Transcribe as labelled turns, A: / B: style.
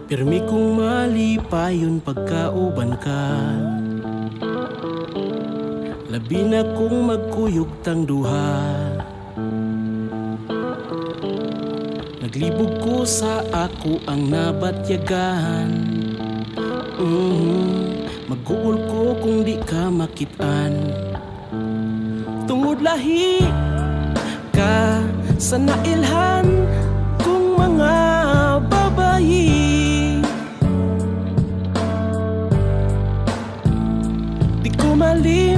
A: Pirmi kong malipayon pagkauban ka. Labi na kong magkuyog tang duha. Naglibog ko sa ako ang nabatyagan. Mag-uol ko kung di ka makitaan. Tungod lahi ka sa nailhan kong mga babayi. Di ko mali